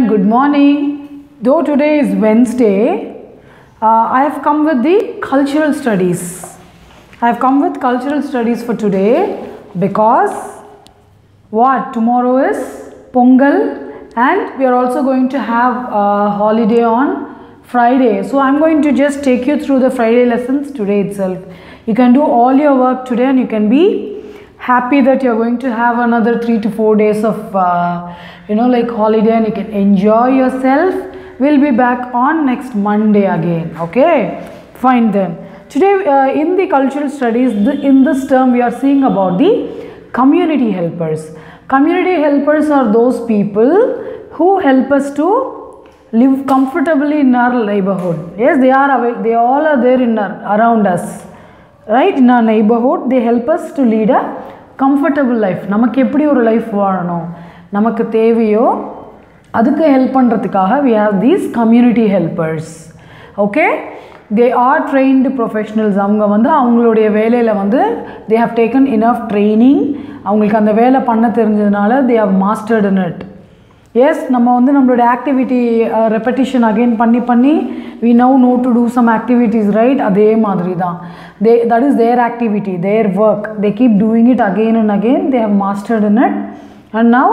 good morning. Though today is Wednesday, I have come with the cultural studies. I have come with cultural studies for today because what? Tomorrow is Pongal and we are also going to have a holiday on Friday. So I am going to just take you through the Friday lessons today itself. You can do all your work today and you can be happy that you are going to have another 3 to 4 days of like holiday and you can enjoy yourself. We'll be back on next Monday again. Okay, fine then. Today in the cultural studies, in this term we are seeing about the community helpers. Community helpers are those people who help us to live comfortably in our neighborhood. Yes, they all are there around us, right? In our neighborhood, they help us to lead a comfortable life. நமக்கு எப்படி ஒரு life வாழணும், நமக்கு தேவையோ அதுக்கு help பண்ணுறதுக்காக we have these community helpers. Okay, they are trained professionals. அவங்க வந்து அவங்களுடைய வேலையில் வந்து they have taken enough training. அவங்களுக்கு அந்த வேலை பண்ண தெரிஞ்சதுனால they have mastered in it. Yes, நம்ம வந்து நம்மளோட activity repetition again பண்ணி we now know to do some activities, right? அதே மாதிரி தான். That is their activity, their work. They keep doing it again and again. They have mastered in it and now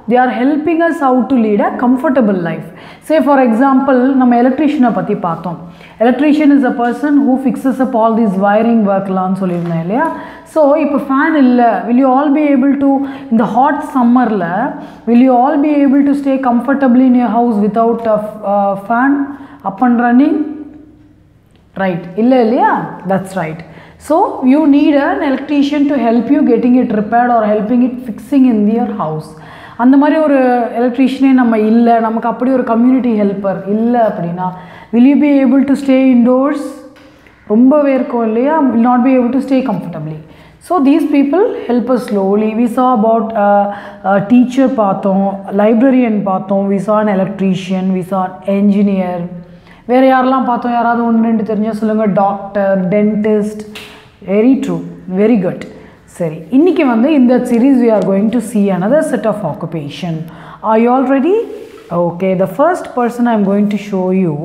they are helping us how to lead a comfortable life. Say for example, நம்ம electrician பற்றி பார்த்தோம். Electrician is a person who fixes up all these wiring work லாம் சொல்லியிருந்தேன் இல்லையா? So இப்போ fan இல்லை, will you all be able to, in the hot summerல will you all be able to stay comfortably in your house without a fan up and running? Right, illa இல்லையா? That's right. So you need an electrician to help you getting it repaired or helping it fixing in your house. அந்த மாதிரி ஒரு எலக்ட்ரீஷியனே நம்ம இல்லை, நமக்கு அப்படி ஒரு community helper இல்லை அப்படின்னா will you be able to stay indoors? ரொம்பவே இருக்கும் இல்லையா? will not be able to stay comfortably. So these people help us slowly. We saw about a teacher பார்த்தோம், librarian பார்த்தோம், we saw an electrician, we saw an engineer. வேறு யாரெல்லாம் பார்த்தோம்? யாராவது ஒன்று ரெண்டு தெரிஞ்சால் சொல்லுங்கள். Doctor, dentist. Very true, very good. சரி, இன்றைக்கி வந்து in that series we are going to see another set of occupation. Are you all ready? Okay, the first person I am going to show you.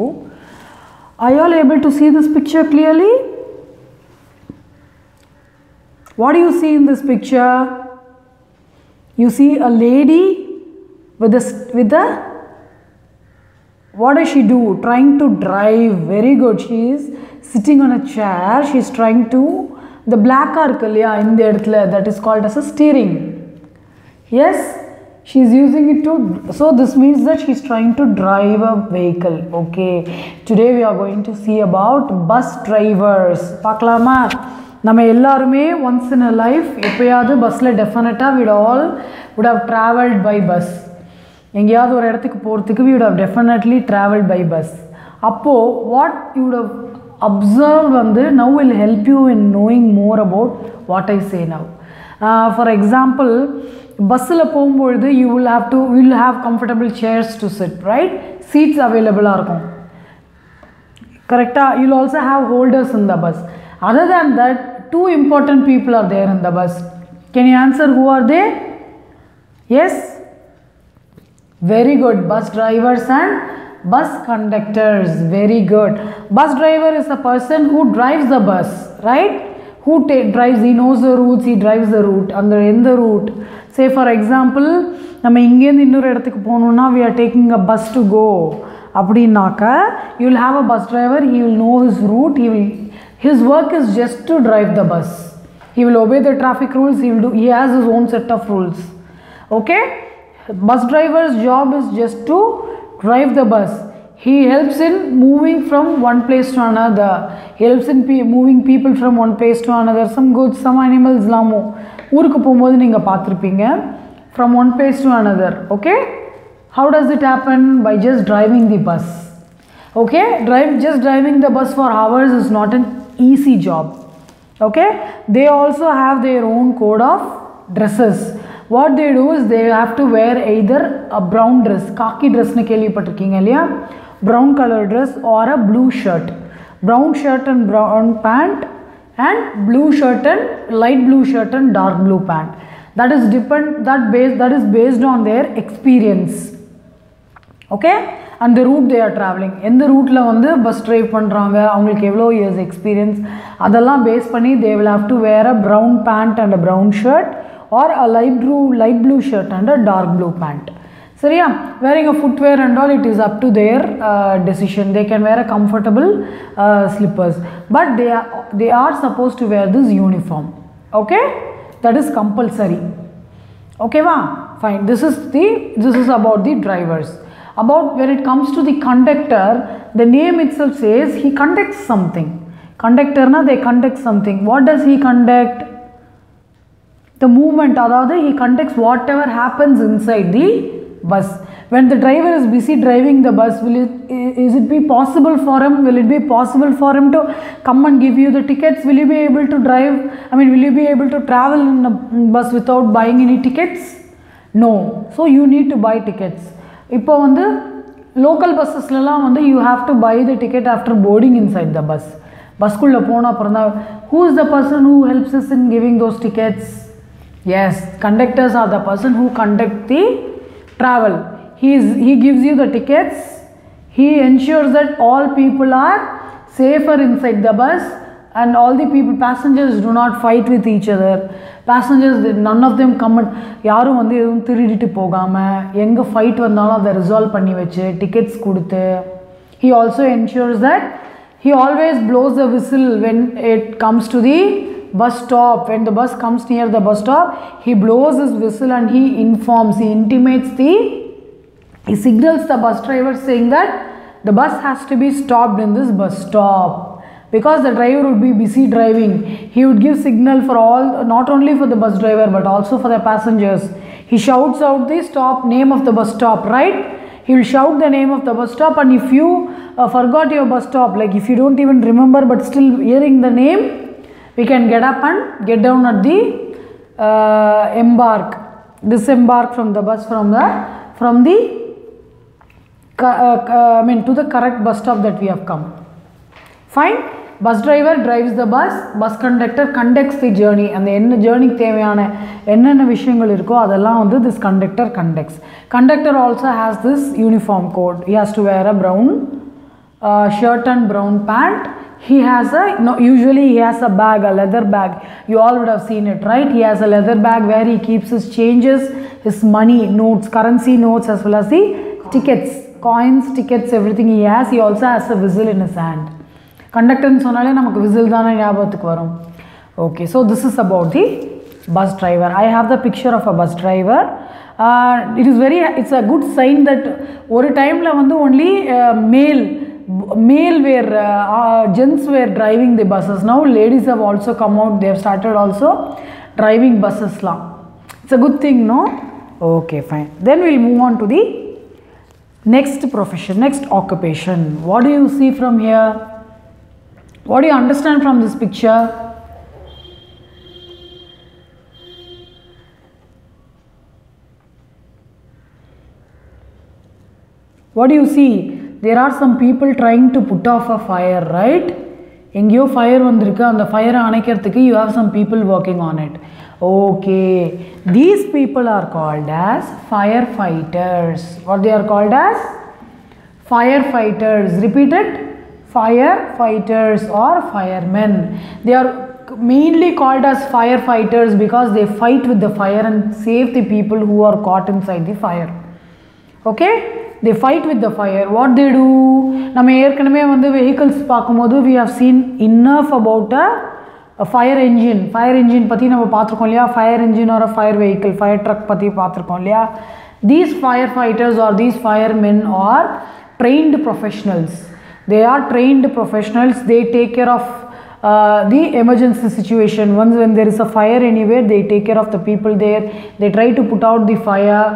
Are you all able to see this picture clearly? What do you see in this picture? You see a lady with a what does she do? Trying to drive. Very good. She is sitting on a chair. She is trying to, the black arc in the earthla, that is called as a steering. Yes, she is using it to, so this means that she is trying to drive a vehicle. Okay, today we are going to see about bus drivers. Paklama, நம்ம எல்லாருமே once in a life எப்பயாவது பஸ்ஸில் டெஃபினட்டாக would have traveled by bus. எங்கேயாவது ஒரு இடத்துக்கு போகிறதுக்கு we would have definitely traveled by bus. அப்போது what you would have observed வந்து now will help you in knowing more about what I say now. For example, பஸ்ஸில் போகும்பொழுது you will have comfortable chairs to sit, right? Seats available இருக்கும். கரெக்டாக? You will also have holders in the bus. Other than that, two important people are there in the bus. Can you answer who are they? Yes? Very good. Bus drivers and bus conductors. Very good. Bus driver is the person who drives the bus, right? Who drives, he knows the routes, he drives the route. In the route. Say for example, நம்ம இங்கேருந்து இன்னொரு இடத்துக்கு போகணுன்னா we are taking a bus to go. அப்படின்னாக்கா you will have a bus driver, he will know his route, his work is just to drive the bus. He will obey the traffic rules, he has his own set of rules. Okay? Bus driver's job is just to drive the bus. He helps in moving from one place to another. He helps in moving people from one place to another. Some goods, some animals lamo. ஊருக்கு போகும்போது நீங்கள் பார்த்துருப்பீங்க. From one place to another. Okay? How does it happen? By just driving the bus. Okay? Just driving the bus for hours is not an easy job. Okay? They also have their own code of dresses. What they do is they have to wear either a brown dress, khaki dress ne kelvipattirkeenga illaya, brown color dress, or a blue shirt. Brown shirt and brown pant and blue shirt and light blue shirt and dark blue pant. That is based on their experience. okay, and the route they are traveling, எந்த ரூட்டில் வந்து bus drive பண்ணுறாங்க, அவங்களுக்கு எவ்வளோ years experience, அதெல்லாம் base பண்ணி they will have to wear a brown pant and a brown shirt or a light blue shirt and a dark blue pant. சரியா? wearing a footwear and all, it is up to their decision. They can wear a comfortable slippers, but they are supposed to wear this uniform. Okay, that is compulsory. Okay va? Fine. This is about the drivers. About when it comes to the conductor, the name itself says he conducts something. Conductor na, they conduct something. What does he conduct? The movement, adhaadu he conducts whatever happens inside the bus. When the driver is busy driving the bus, will it be possible for him to come and give you the tickets? Will you be able to drive, will you be able to travel in a bus without buying any tickets? No. So you need to buy tickets. இப்போ வந்து local bussesலாம் வந்து you have to buy the ticket after boarding inside the bus. பஸ்க்குள்ள போன அப்புறம் தான், who is the person who helps us in giving those tickets? Yes, conductors are the person who conduct the travel. He gives you the tickets. He ensures that all people are safer inside the bus and all the passengers do not fight with each other. Passengers, none of them come and யாரும் வந்து எதுவும் திருடிட்டு போகாம, எங்க fight வந்தாலும் அதை resolve பண்ணி வச்சு டிக்கெட்ஸ் கொடுத்து. He also ensures that he always blows the whistle when it comes to the bus stop. When the bus comes near the bus stop, he blows his whistle and he intimates he signals the bus driver saying that the bus has to be stopped in this bus stop. Because the driver would be busy driving, he would give signal for all, not only for the bus driver but also for the passengers. He shouts out the name of the bus stop, right? He will shout the name of the bus stop, and if you forgot your bus stop, like if you don't even remember but still hearing the name, we can get up and get down at the disembark from the bus to the correct bus stop that we have come. Fine. Bus driver drives the bus conductor conducts the journey, and the journey தேவையான என்னென்ன விஷயங்கள் இருக்கோ அதெல்லாம் வந்து this conductor conducts. Conductor also has this uniform code. He has to wear a brown shirt and brown pant. Usually he has a bag, a leather bag. You all would have seen it, right? He has a leather bag where he keeps his changes, his money, notes, currency notes, as well as the tickets, coins, tickets, everything he has. He also has a whistle in his hand. Conductor சொன்னாலே நமக்கு whistle தானே ஞாபகத்துக்கு வரும். Okay, so this is about the bus driver. I have the picture of a bus driver. It's a good sign that ஒரு டைம்ல வந்து only male were gents were driving the buses. Now ladies have also come out. They have started also driving buses la. It's a good thing, no? Okay, fine. Then we'll move on to the next profession, next occupation. What do you see from here? What do you understand from this picture? What do you see? There are some people trying to put off a fire, right? எங்கேயோ fire வந்திருக்கு, அந்த ஃபயரை அணைக்கிறதுக்கு you have some people working on it. Okay, these people are called as firefighters. What they are called as? Firefighters. Repeat it. Firefighters or firemen. They are mainly called as firefighters because they fight with the fire and save the people who are caught inside the fire. Okay, they fight with the fire. What they do, நம்ம ஏற்கனவே வந்து vehicles பார்க்கும்போது we have seen enough about a fire engine பற்றி நம்ம பார்த்துருக்கோம் இல்லையா? fire engine or a fire vehicle, fire truck பற்றி பார்த்துருக்கோம் இல்லையா? These firefighters or these firemen are trained professionals. They are trained professionals. They take care of the emergency situation. Once when there is a fire anywhere, they take care of the people there. They try to put out the fire.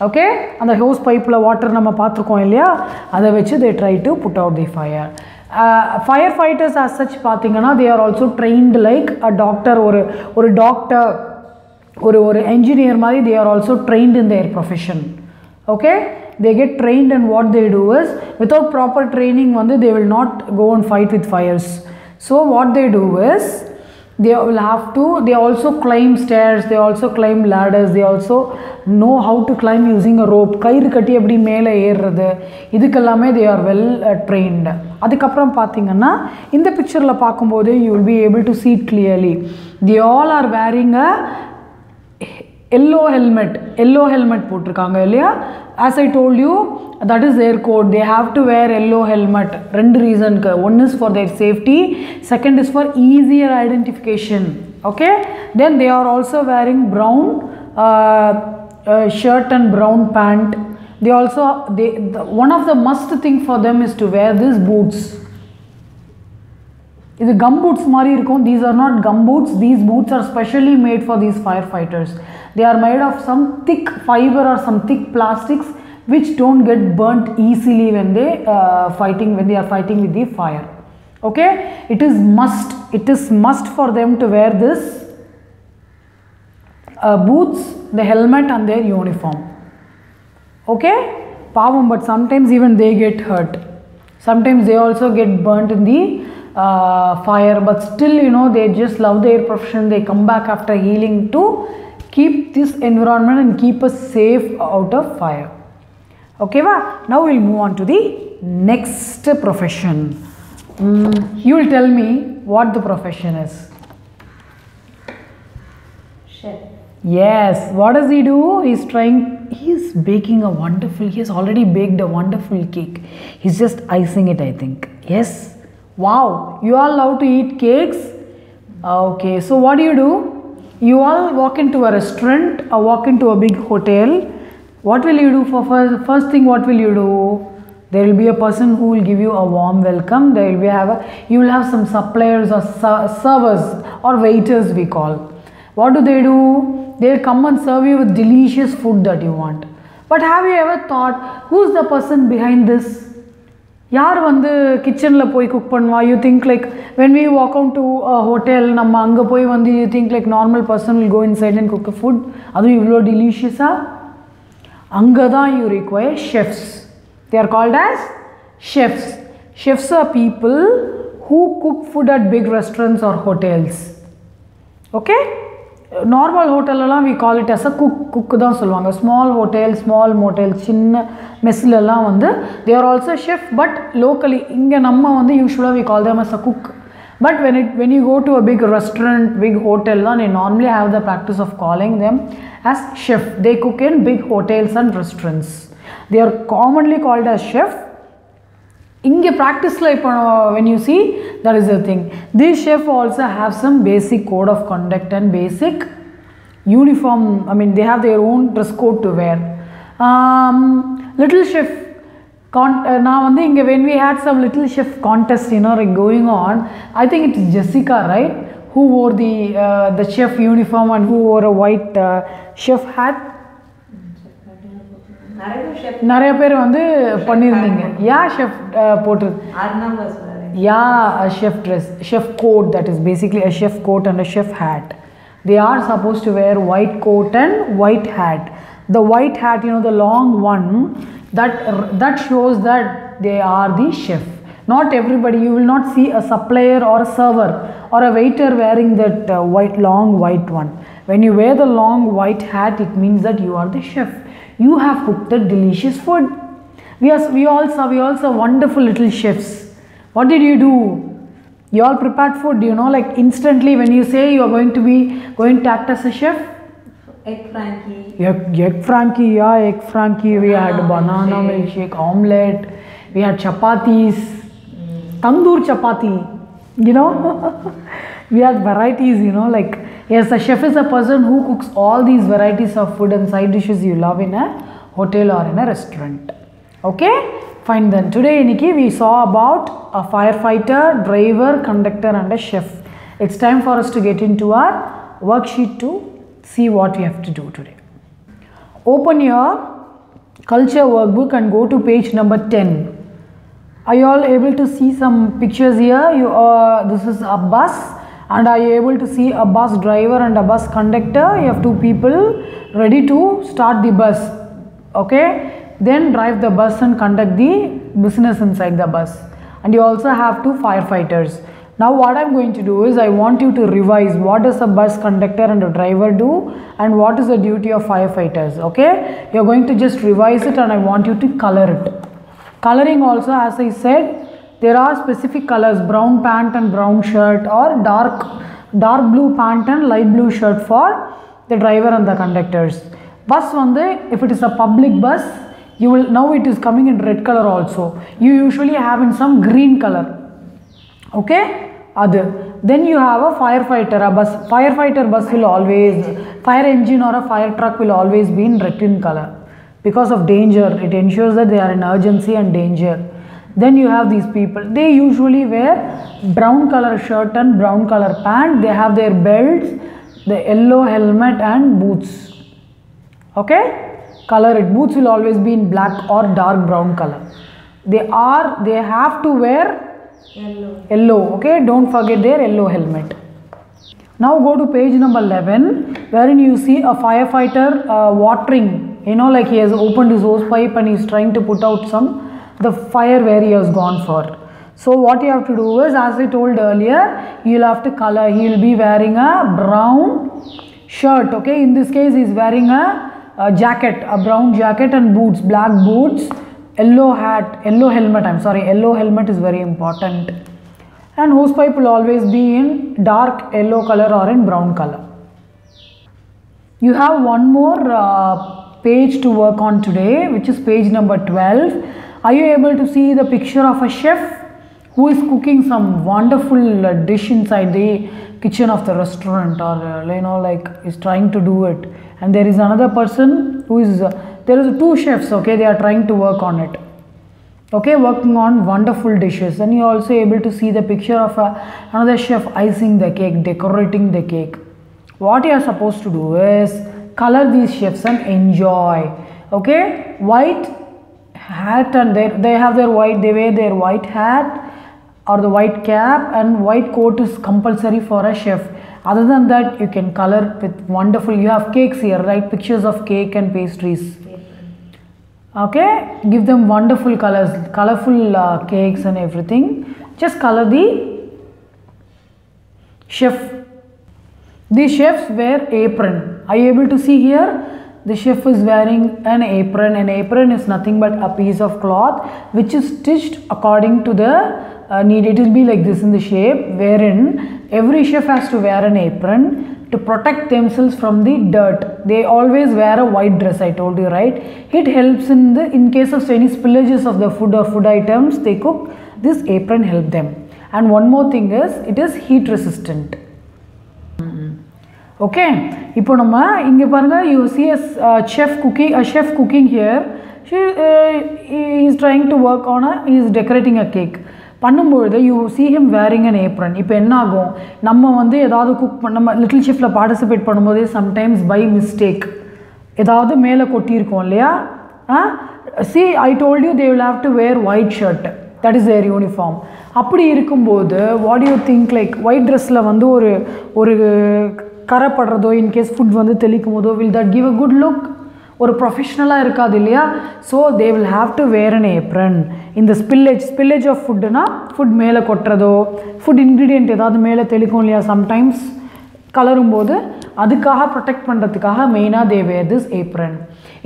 Okay, and the hose pipe la water nama paathukom illaya, adha vechu they try to put out the fire. Firefighters as such pathingana, they are also trained like a doctor or doctor or engineer mari. They are also trained in their profession. Okay, they get trained, and what they do is without proper training they will not go and fight with fires. So what they do is they will have to, they also climb stairs, they also climb ladders, they also know how to climb using a rope. கயிறு கட்டி எப்படி மேலே ஏறுறது, இதுக்கெல்லாமே they are well trained. அதுக்கப்புறம் பார்த்தீங்கன்னா இந்த பிக்சரில் பார்க்கும்போது you will be able to see it clearly. They all are wearing a yellow helmet போட்டிருக்காங்க இல்லையா? As I told you, that is their code. They have to wear yellow helmet. ரெண்டு ரீசனுக்கு. One is for their safety, second is for easier identification. Okay, then they are also wearing brown shirt and brown pant. They also one of the must thing for them is to wear these boots. இது gum boots மாதிரி இருக்கும். These are not gum boots. These boots are specially made for these firefighters. They are made of some thick fiber or some thick plastics which don't get burnt easily when they are fighting with the fire. Okay, it is must for them to wear this boots, the helmet and their uniform. Okay, pavam, but sometimes even they get hurt. Sometimes they also get burnt in the fire, but still, you know, they just love their profession. They come back after healing to keep this environment and keep us safe out of fire. Okay, now we'll move on to the next profession. You will tell me what the profession is. Chef. Yes, what does he do? He is baking a wonderful, he has already baked a wonderful cake. He's just icing it, I think. Yes. Wow, you all love to eat cakes? Okay, so what do? You all walk into a restaurant or walk into a big hotel. What will you do for first thing? What will you do? There will be a person who will give you a warm welcome. You will have some suppliers or servers or waiters we call. What do? They'll come and serve you with delicious food that you want. But have you ever thought who's the person behind this? யார் வந்து கிச்சனில் போய் cook பண்ணுவா? You think like when we walk out to hotel, நம்ம அங்கே போய் வந்து you think like normal person will go in side and cook food, அதுவும் இவ்வளோ டெலிஷியஸாக? அங்கே தான் you require chefs. They are called as chefs. Chefs are people who cook food at big restaurants or hotels. Okay, normal ஹோட்டலெல்லாம் we call it as a cook தான் சொல்லுவாங்க. Small hotel, small motel, சின்ன மெஸ்லெல்லாம் வந்து they are also chef. But locally இங்கே நம்ம வந்து யூஸ்வலாக we call them as a cook. But when you go to a big restaurant, big hotel, they normally have the practice of calling them as chef. They cook in big hotels and restaurants. They are commonly called as chef. Inge practice like when you see, that is the thing. These chef also have some basic code of conduct and basic uniform. I mean, they have their own dress code to wear. Little chef. Now when we had some little chef contest, you know, like going on, I think it is Jessica, right, who wore the chef uniform and who wore a white chef hat. நிறைய பேர் வந்து பண்ணியிருந்தீங்க. யா chef போட்டு, யா chef dress, chef coat, that is basically a chef coat and a chef hat. They are supposed to wear white coat and white hat. The white hat, you know, the long one, that shows that they are the chef. Not everybody, you will not see a supplier or a server or a waiter wearing that long white one. When you wear the long white hat, it means that you are the chef. You have cooked the delicious food. We also wonderful little chefs. What did you do? You all prepared food, you know, like instantly when you say you are going to act as a chef. Egg frankie. Egg frankie, yeah, egg frankie. We had banana milkshake, omelette. We had chapatis, tandoor chapati, you know. We had varieties, you know, like, yes, a chef is a person who cooks all these varieties of food and side dishes you love in a hotel or in a restaurant. Okay, fine then. Today we saw about a firefighter, driver, conductor and a chef. It's time for us to get into our worksheet to see what we have to do today. Open your culture workbook and go to page number 10. Are you all able to see some pictures here? This is a bus, and are you able to see a bus driver and a bus conductor? You have two people ready to start the bus. Okay, then drive the bus and conduct the business inside the bus. And you also have two firefighters. Now what I'm going to do is I want you to revise what does a bus conductor and a driver do and what is the duty of firefighters. Okay, you're going to just revise it and I want you to color it. Coloring also, as I said, there are specific colors, brown pant and brown shirt, or dark blue pant and light blue shirt for the driver and the conductors. Bus vande, if it is a public bus, you will, now it is coming in red color also. You usually have in some green color. Okay, other. Then you have a firefighter, a bus. Firefighter bus will always, fire engine or a fire truck will always be in red in color because of danger. It ensures that they are in urgency and danger. Then you have these people. They usually wear brown color shirt and brown color pant. They have their belts, the yellow helmet and boots. Okay, color it. Boots will always be in black or dark brown color. They have to wear yellow. Okay, don't forget their yellow helmet. Now go to page number 11, wherein you see a firefighter watering, you know, like he has opened his hose pipe and he's trying to put out the fire where he has gone for. So what you have to do is, as I told earlier, you'll have to color. He will be wearing a brown shirt. Okay, in this case he's wearing a jacket, a brown jacket and boots, black boots, yellow hat, yellow helmet, I'm sorry, yellow helmet is very important. And hose pipe will always be in dark yellow color or in brown color. You have one more page to work on today, which is page number 12. Are you able to see the picture of a chef who is cooking some wonderful dish inside the kitchen of the restaurant, or you know, like is trying to do it, and there is another person who is there is two chefs. Okay, they are trying to work on it. Okay, working on wonderful dishes. And you are also able to see the picture of another chef icing the cake, decorating the cake. What you are supposed to do is color these chefs and enjoy. Okay, white hat, and they wear their white hat or the white cap, and white coat is compulsory for a chef. Other than that, you can color with wonderful. You have cakes here, right? Pictures of cake and pastries. Okay, give them wonderful colors, colorful cakes and everything. Just color the chef. The chefs wear apron. Are you able to see here? The chef is wearing an apron. An apron is nothing but a piece of cloth which is stitched according to the need. It will be like this in the shape, wherein every chef has to wear an apron to protect themselves from the dirt. They always wear a white dress, I told you, right? It helps in case of any spillages of the food or food items they cook, this apron helps them. And one more thing is, it is heat resistant. Okay, இப்போ நம்ம இங்க பாருங்க, you see a chef cooking here. He is trying to work on he is decorating a cake. பண்ணும்போது you see him wearing an apron. இப்போ என்ன ஆகும், நம்ம வந்து ஏதாவது குக் நம்ம லிட்டில் ஷெஃப்ல பார்ட்டிசிபேட் பண்ணும்போது சம்டைம்ஸ் பை மிஸ்டேக் ஏதாவது மேலே கொட்டியிருக்கோம் இல்லையா? See, I told you they will have to wear white shirt. That is their uniform. அப்படி இருக்கும்போது what do you think, like white dressல வந்து ஒரு கரை படுறதோ, in case food வந்து தெளிக்கும் போதோ, will that give a good look? ஒரு ப்ரொஃபஷ்னலாக இருக்காது இல்லையா? So they will have to wear an apron. இந்த ஸ்பில்லேஜ் ஆஃப் ஃபுட்டுனா, ஃபுட் மேலே கொட்டுறதோ, ஃபுட் இன்க்ரீடியன்ட் ஏதாவது மேலே தெளிக்கும் இல்லையா சம்டைம்ஸ் கலரும் போது, அதுக்காக ப்ரொடெக்ட் பண்ணுறதுக்காக மெயினாக தே வேர் திஸ் ஏப்ரன்.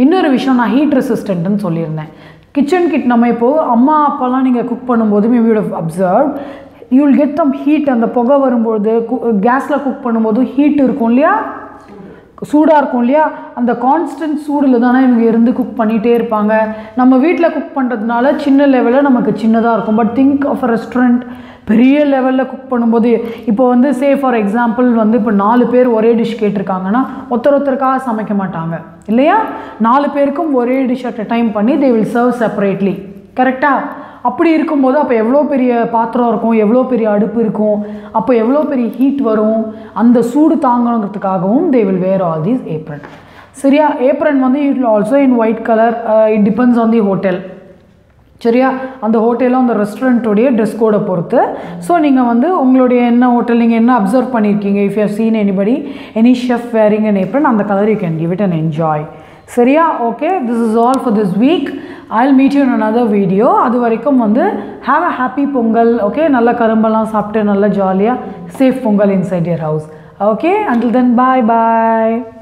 இன்னொரு விஷயம், நான் ஹீட் ரெசிஸ்டன்ட்னு சொல்லியிருந்தேன். கிச்சன் கிட் நம்ம இப்போது அம்மா அப்பாலாம் நீங்கள் குக் பண்ணும்போது maybe you have observe, you will get some heat. அந்த புகை வரும்போது கேஸில் குக் பண்ணும்போது ஹீட் இருக்கும் இல்லையா, சூடாக இருக்கும் இல்லையா, அந்த கான்ஸ்டன்ட் சூடில் தானே இவங்க இருந்து குக் பண்ணிகிட்டே இருப்பாங்க. நம்ம வீட்டில் குக் பண்ணுறதுனால சின்ன லெவலில் நமக்கு சின்னதாக இருக்கும். But think of a restaurant, பெரிய லெவலில் குக் பண்ணும்போது, இப்போ வந்து சே ஃபார் எக்ஸாம்பிள் வந்து இப்போ 4 பேர் ஒரே டிஷ் கேட்டிருக்காங்கன்னா ஒருத்தருக்காக சமைக்க மாட்டாங்க இல்லையா? 4 பேருக்கும் ஒரே டிஷ் அட் அ டைம் பண்ணி தே வில் சர்வ் செப்பரேட்லி. கரெக்டாக? அப்படி இருக்கும்போது அப்போ எவ்வளோ பெரிய பாத்திரம் இருக்கும், எவ்வளோ பெரிய அடுப்பு இருக்கும், அப்போ எவ்வளோ பெரிய ஹீட் வரும். அந்த சூடு தாங்கணுங்கிறதுக்காகவும் they will wear all these apron. சரியா? ஏப்ரன் வந்து it will also in white colour. It depends on the hotel. சரியா? அந்த ஹோட்டலும் அந்த ரெஸ்டாரண்ட்டோடைய ட்ரெஸ் கோடை பொறுத்து. ஸோ நீங்கள் வந்து உங்களுடைய என்ன ஹோட்டல் நீங்கள் என்ன அப்சர்வ் பண்ணியிருக்கீங்க, if you have seen any chef wearing an apron, அந்த colour you can give it and enjoy. சரியா? Okay, this is all for this week. I'll meet you in another video. அது வரைக்கும் வந்து have a happy Pongal. Okay, நல்ல கரும்பெல்லாம் சாப்பிட்டு நல்ல ஜாலியாக safe Pongal inside your house. Okay, until then, bye bye.